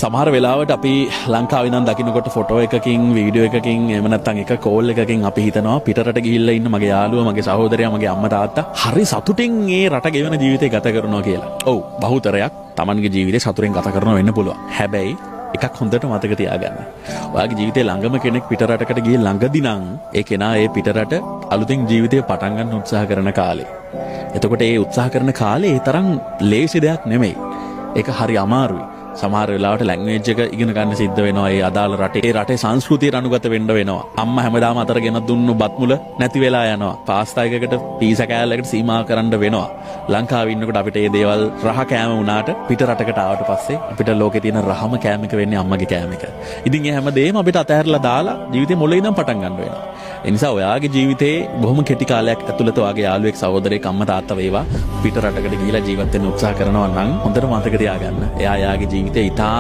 සමහර වෙලාවට අපි ලංකාවේ ඉඳන් දකින්නකොට ෆොටෝ එකකින් වීඩියෝ එකකින් එහෙම නැත්නම් එක කෝල් එකකින් අපි හිතනවා පිටරට ගිහිල්ලා ඉන්න මගේ යාළුවා මගේ සහෝදරයා මගේ අම්මා තාත්තා හරි සතුටින් මේ රට ගෙවන ජීවිතය ගත කරනවා කියලා. ඔව් බහුතරයක් Tamanගේ ජීවිතේ සතුටින් ගත කරනවා වෙන්න පුළුවන්. හැබැයි එකක් හොඳට මතක තියාගන්න. ඔයාගේ ජීවිතේ ළඟම කෙනෙක් පිටරටකට ගිහින් ළඟදී නම් ඒ කෙනා ඒ පිටරට අලුතින් ජීවිතේ පටන් ගන්න උත්සාහ කරන කාලේ. එතකොට ඒ උත්සාහ කරන කාලේ ඒ තරම් ලේසි දෙයක් නෙමෙයි. ඒක හරි අමාරුයි. සමහර වෙලාවට ලැන්ග්වේජ් එක ඉගෙන ගන්න සිද්ධ වෙනවා. ඒ අදාළ රටේ සංස්කෘතියට අනුගත වෙන්න වෙනවා. අම්මා හැමදාම අතර ගෙන දුන්නු බත් මුල නැති වෙලා යනවා. පාස්තා එකකට පීසා කෑල්ලකට සීමා කරන්න වෙනවා. ලංකාවේ ඉන්නකොට අපිට මේ දේවල් රහ කෑම වුණාට පිට රටකට ආවට පස්සේ අපිට ලෝකේ තියෙන රහම කෑම එක වෙන්නේ අම්මගේ කෑම එක. ඉතින් ඒ හැමදේම අපිට අතහැරලා දාලා ජීවිතේ මුලින් ඉඳන් පටන් ගන්න වෙනවා. ඒ නිසා ඔයාගේ ජීවිතේ බොහොම කෙටි කාලයක් ඇතුළත ඔයාගේ යාළුවෙක් සහෝදරයෙක් අම්මා තාත්තා වේවා පිට රටකට ගිහිලා ජීවත් වෙන්න උත්සාහ කරනවා නම් හොඳට මතක තියාගන්න. එයා යාගේ ජීවිතේ ඉතා